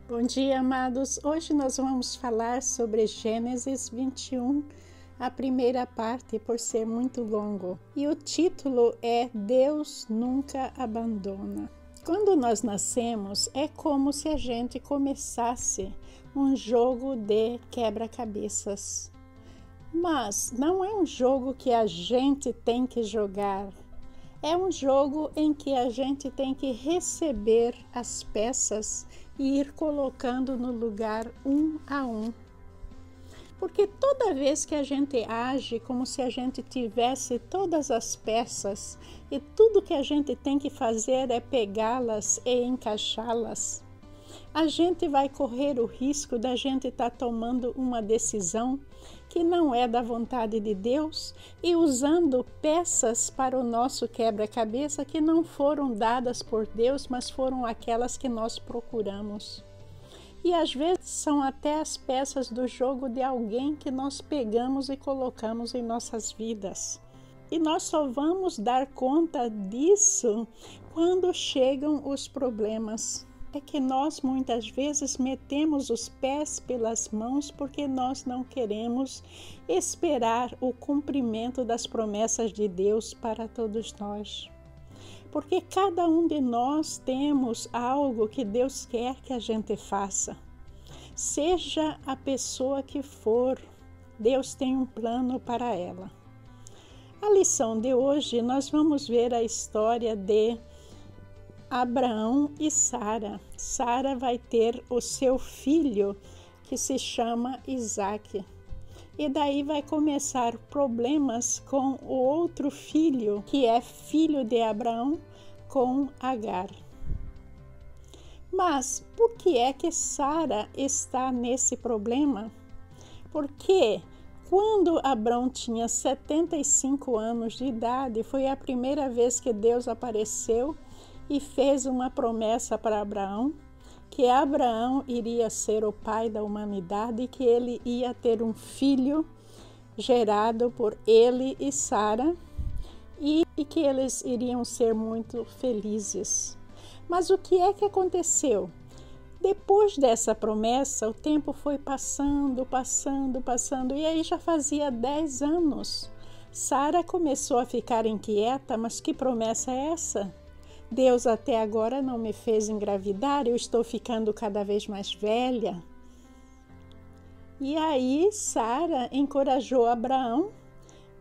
Bom dia, amados. Hoje nós vamos falar sobre Gênesis 21, a primeira parte, por ser muito longo. E o título é Deus Nunca Abandona. Quando nós nascemos, é como se a gente começasse um jogo de quebra-cabeças. Mas não é um jogo que a gente tem que jogar. É um jogo em que a gente tem que receber as peças e ir colocando no lugar um a um. Porque toda vez que a gente age como se a gente tivesse todas as peças e tudo que a gente tem que fazer é pegá-las e encaixá-las, a gente vai correr o risco da gente estar tomando uma decisão que não é da vontade de Deus e usando peças para o nosso quebra-cabeça que não foram dadas por Deus, mas foram aquelas que nós procuramos. E às vezes são até as peças do jogo de alguém que nós pegamos e colocamos em nossas vidas. E nós só vamos dar conta disso quando chegam os problemas. É que nós muitas vezes metemos os pés pelas mãos porque nós não queremos esperar o cumprimento das promessas de Deus para todos nós. Porque cada um de nós temos algo que Deus quer que a gente faça. Seja a pessoa que for, Deus tem um plano para ela. A lição de hoje nós vamos ver a história de Abraão e Sara. Sara vai ter o seu filho, que se chama Isaque. E daí vai começar problemas com o outro filho, que é filho de Abraão, com Agar. Mas por que é que Sara está nesse problema? Porque quando Abraão tinha 75 anos de idade, foi a primeira vez que Deus apareceu e fez uma promessa para Abraão, que Abraão iria ser o pai da humanidade e que ele ia ter um filho gerado por ele e Sara e que eles iriam ser muito felizes. Mas o que é que aconteceu? Depois dessa promessa, o tempo foi passando, e aí já fazia 10 anos. Sara começou a ficar inquieta, mas que promessa é essa? Deus até agora não me fez engravidar, eu estou ficando cada vez mais velha. E aí Sara encorajou Abraão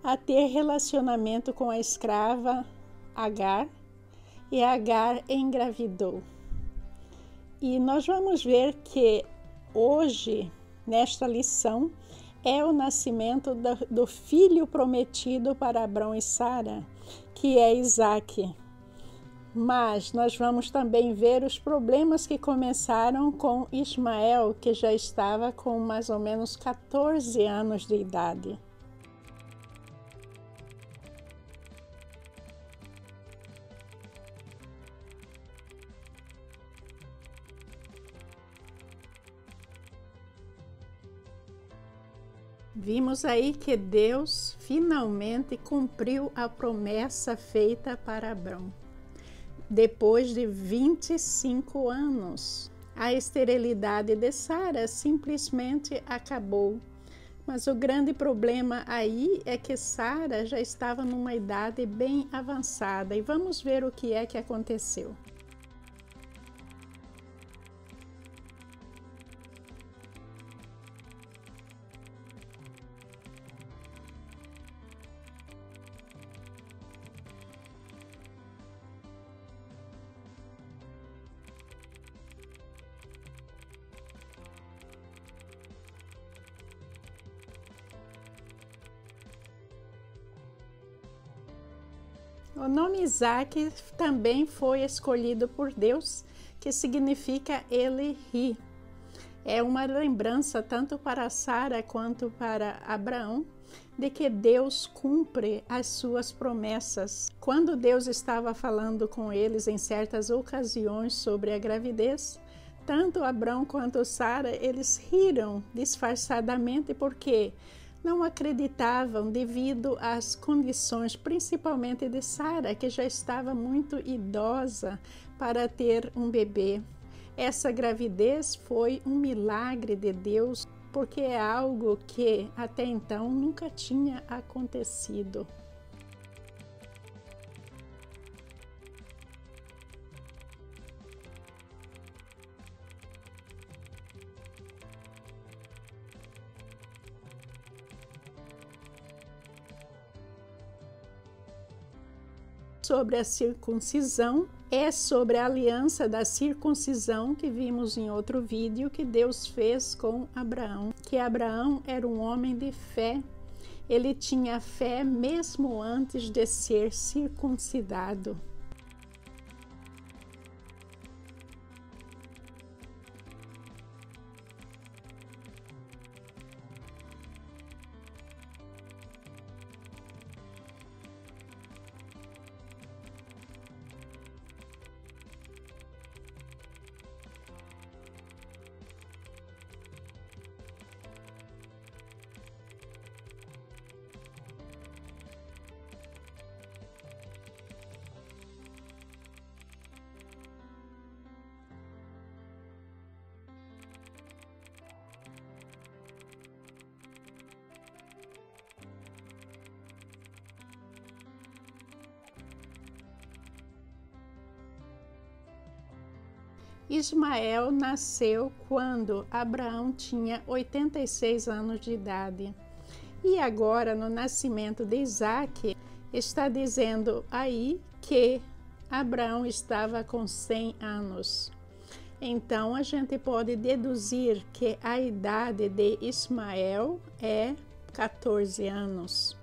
a ter relacionamento com a escrava Agar, e Agar engravidou. E nós vamos ver que hoje, nesta lição, é o nascimento do filho prometido para Abraão e Sara, que é Isaque. Mas nós vamos também ver os problemas que começaram com Ismael, que já estava com mais ou menos 14 anos de idade. Vimos aí que Deus finalmente cumpriu a promessa feita para Abraão. Depois de 25 anos, a esterilidade de Sara simplesmente acabou. Mas o grande problema aí é que Sara já estava numa idade bem avançada. E vamos ver o que é que aconteceu. O nome Isaque também foi escolhido por Deus, que significa ele ri. É uma lembrança tanto para Sara quanto para Abraão de que Deus cumpre as suas promessas. Quando Deus estava falando com eles em certas ocasiões sobre a gravidez, tanto Abraão quanto Sara, eles riram disfarçadamente porque não acreditavam devido às condições, principalmente de Sara, que já estava muito idosa para ter um bebê. Essa gravidez foi um milagre de Deus, porque é algo que até então nunca tinha acontecido. Sobre a circuncisão, é sobre a aliança da circuncisão que vimos em outro vídeo que Deus fez com Abraão, que Abraão era um homem de fé. Ele tinha fé mesmo antes de ser circuncidado. Ismael nasceu quando Abraão tinha 86 anos de idade. E agora, no nascimento de Isaque, está dizendo aí que Abraão estava com 100 anos. Então, a gente pode deduzir que a idade de Ismael é 14 anos.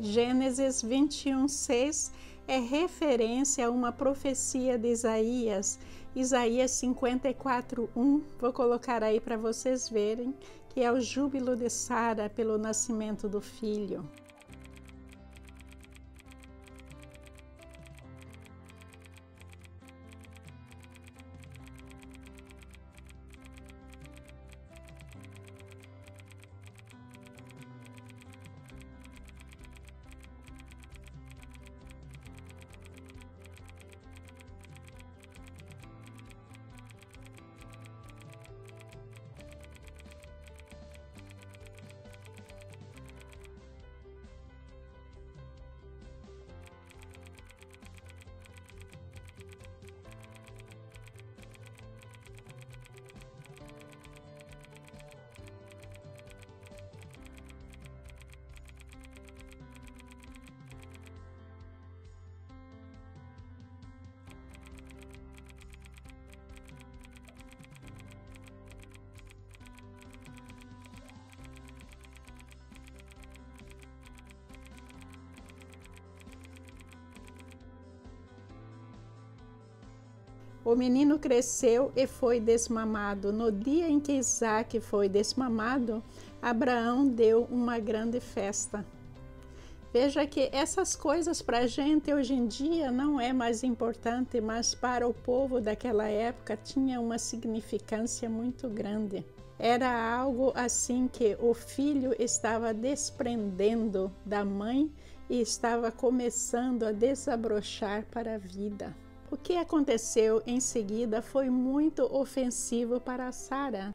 Gênesis 21:6 é referência a uma profecia de Isaías, Isaías 54:1. Vou colocar aí para vocês verem, que é o júbilo de Sara pelo nascimento do filho. O menino cresceu e foi desmamado. No dia em que Isaque foi desmamado, Abraão deu uma grande festa. Veja que essas coisas para a gente hoje em dia não é mais importante, mas para o povo daquela época tinha uma significância muito grande. Era algo assim que o filho estava desprendendo da mãe e estava começando a desabrochar para a vida. O que aconteceu em seguida foi muito ofensivo para Sara.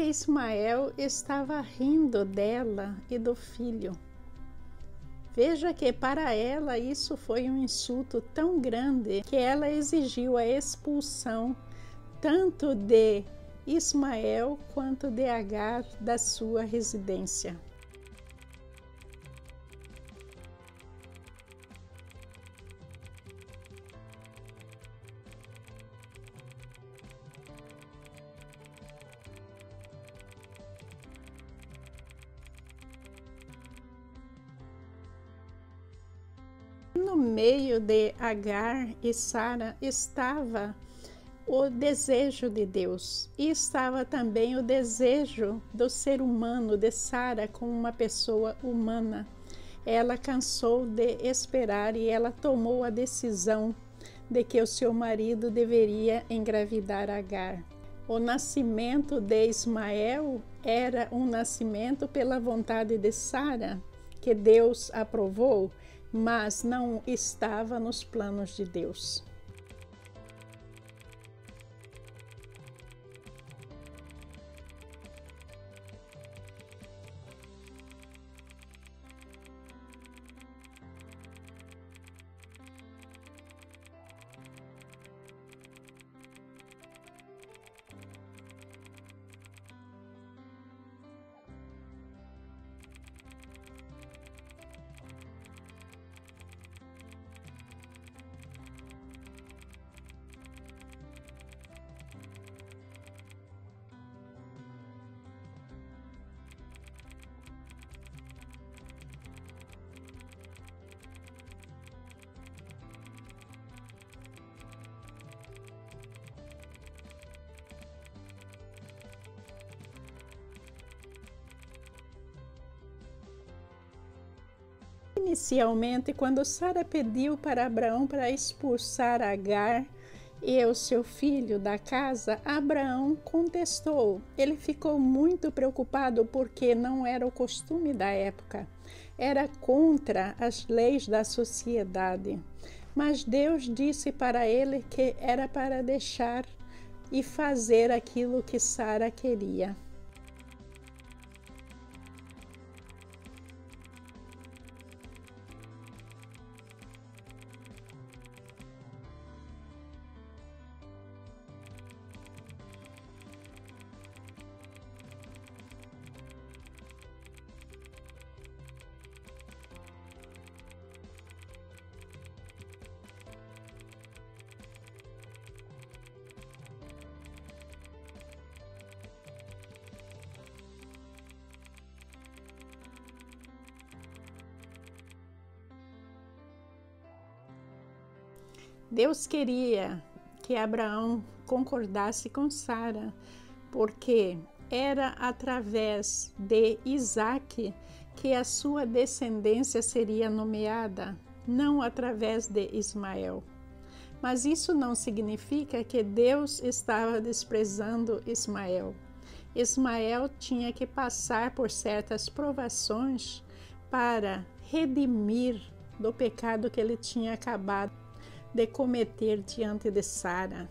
porque Ismael estava rindo dela e do filho. Veja que para ela isso foi um insulto tão grande que ela exigiu a expulsão tanto de Ismael quanto de Agar da sua residência. No meio de Agar e Sara estava o desejo de Deus e estava também o desejo do ser humano, de Sara como uma pessoa humana. Ela cansou de esperar e ela tomou a decisão de que o seu marido deveria engravidar Agar. O nascimento de Ismael era um nascimento pela vontade de Sara, que Deus aprovou, mas não estava nos planos de Deus. Inicialmente, quando Sara pediu para Abraão para expulsar Agar e o seu filho da casa, Abraão contestou. Ele ficou muito preocupado porque não era o costume da época. Era contra as leis da sociedade. Mas Deus disse para ele que era para deixar e fazer aquilo que Sara queria. Deus queria que Abraão concordasse com Sara, porque era através de Isaque que a sua descendência seria nomeada, não através de Ismael. Mas isso não significa que Deus estava desprezando Ismael. Ismael tinha que passar por certas provações para redimir do pecado que ele tinha acabado de cometer diante de Sara.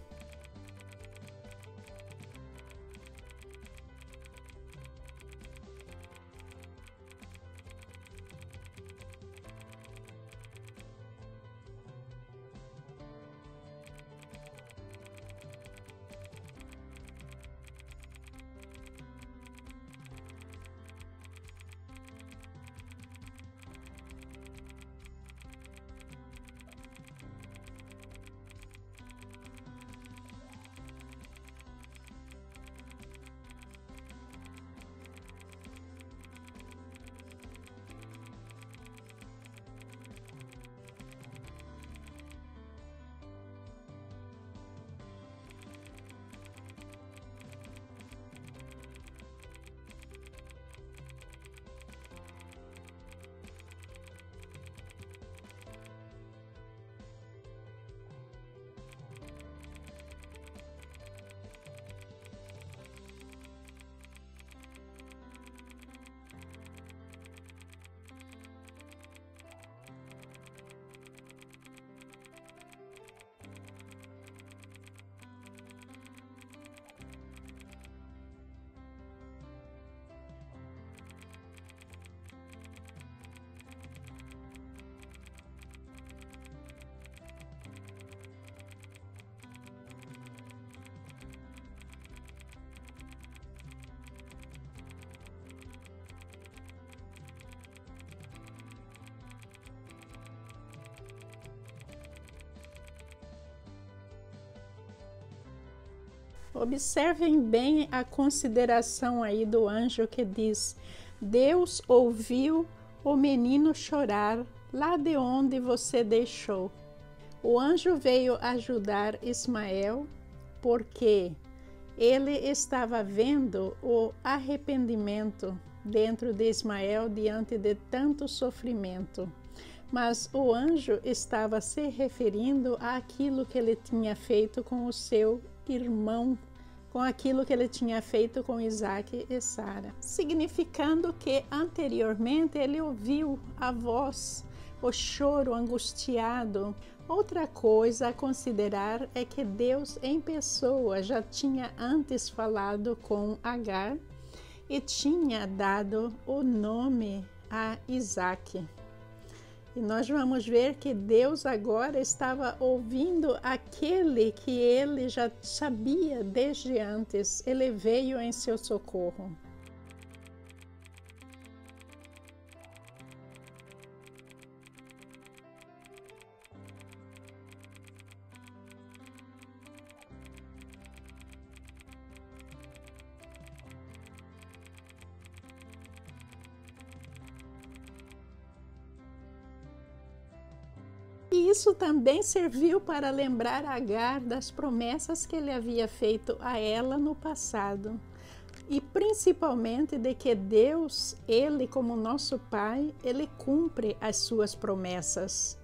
Observem bem a consideração aí do anjo que diz: Deus ouviu o menino chorar lá de onde você deixou. O anjo veio ajudar Ismael porque ele estava vendo o arrependimento dentro de Ismael diante de tanto sofrimento. Mas o anjo estava se referindo àquilo que ele tinha feito com o seu irmão, com aquilo que ele tinha feito com Isaac e Sara, significando que anteriormente ele ouviu a voz, o choro angustiado. Outra coisa a considerar é que Deus em pessoa já tinha antes falado com Agar e tinha dado o nome a Isaac. E nós vamos ver que Deus agora estava ouvindo aquele que ele já sabia desde antes. Ele veio em seu socorro. E isso também serviu para lembrar Agar das promessas que ele havia feito a ela no passado. E principalmente de que Deus, ele como nosso Pai, ele cumpre as suas promessas.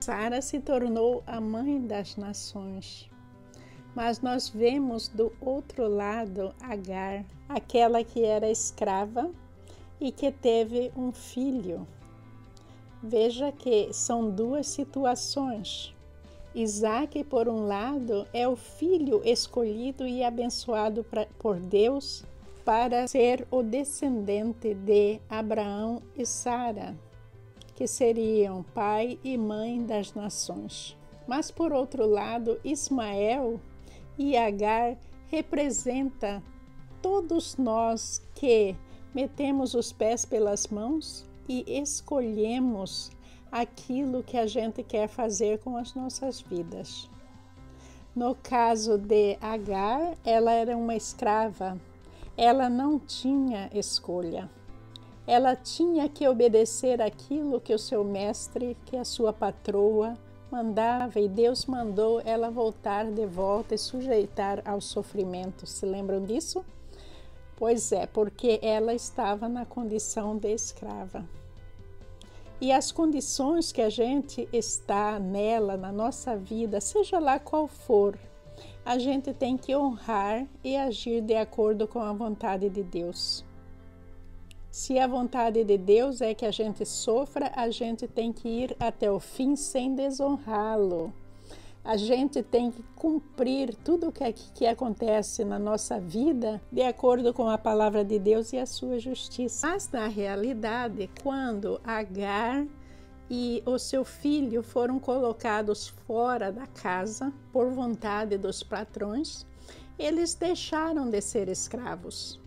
Sara se tornou a mãe das nações. Mas nós vemos do outro lado Agar, aquela que era escrava e que teve um filho. Veja que são duas situações. Isaac, por um lado, é o filho escolhido e abençoado por Deus para ser o descendente de Abraão e Sara, que seriam pai e mãe das nações. Mas, por outro lado, Ismael e Agar representa todos nós que metemos os pés pelas mãos e escolhemos aquilo que a gente quer fazer com as nossas vidas. No caso de Agar, ela era uma escrava, ela não tinha escolha. Ela tinha que obedecer aquilo que o seu mestre, que a sua patroa, mandava, e Deus mandou ela voltar de volta e sujeitar ao sofrimento. Se lembram disso? Pois é, porque ela estava na condição de escrava. E as condições que a gente está nela, na nossa vida, seja lá qual for, a gente tem que honrar e agir de acordo com a vontade de Deus. Se a vontade de Deus é que a gente sofra, a gente tem que ir até o fim sem desonrá-lo. A gente tem que cumprir tudo o que acontece na nossa vida de acordo com a palavra de Deus e a sua justiça. Mas, na realidade, quando Agar e o seu filho foram colocados fora da casa por vontade dos patrões, eles deixaram de ser escravos.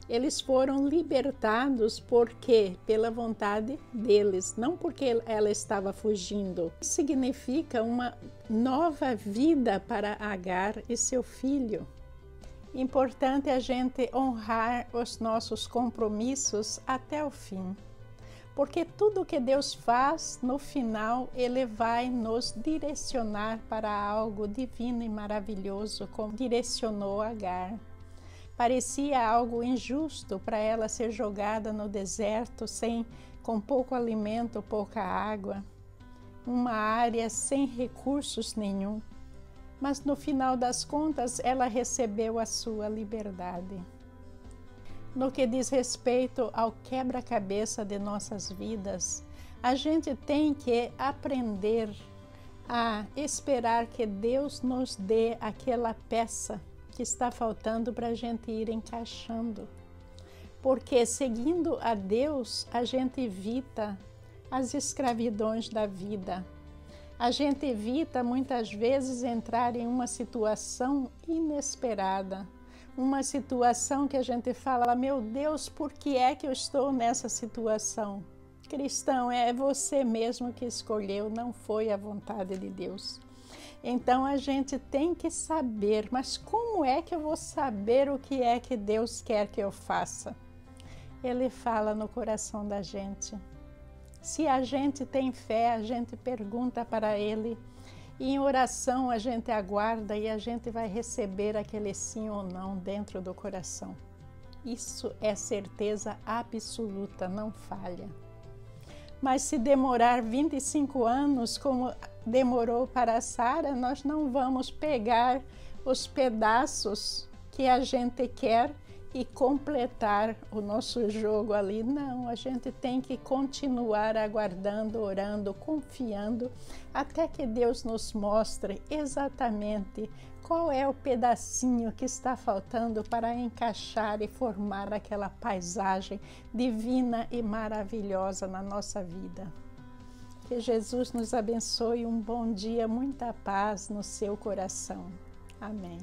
Eles foram libertados porque pela vontade deles, não porque ela estava fugindo. Isso significa uma nova vida para Agar e seu filho. Importante a gente honrar os nossos compromissos até o fim, porque tudo que Deus faz, no final, Ele vai nos direcionar para algo divino e maravilhoso, como direcionou Agar. Parecia algo injusto para ela ser jogada no deserto com pouco alimento, pouca água, uma área sem recursos nenhum. Mas no final das contas, ela recebeu a sua liberdade. No que diz respeito ao quebra-cabeça de nossas vidas, a gente tem que aprender a esperar que Deus nos dê aquela peça que está faltando para a gente ir encaixando. Porque seguindo a Deus, a gente evita as escravidões da vida. A gente evita muitas vezes entrar em uma situação inesperada. Uma situação que a gente fala, meu Deus, por que é que eu estou nessa situação? Cristão, é você mesmo que escolheu, não foi a vontade de Deus. Então a gente tem que saber, mas como é que eu vou saber o que é que Deus quer que eu faça? Ele fala no coração da gente. Se a gente tem fé, a gente pergunta para Ele. E em oração a gente aguarda e a gente vai receber aquele sim ou não dentro do coração. Isso é certeza absoluta, não falha. Mas se demorar 25 anos, como demorou para Sara, nós não vamos pegar os pedaços que a gente quer e completar o nosso jogo ali. Não, a gente tem que continuar aguardando, orando, confiando, até que Deus nos mostre exatamente qual é o pedacinho que está faltando para encaixar e formar aquela paisagem divina e maravilhosa na nossa vida. Que Jesus nos abençoe, um bom dia, muita paz no seu coração. Amém.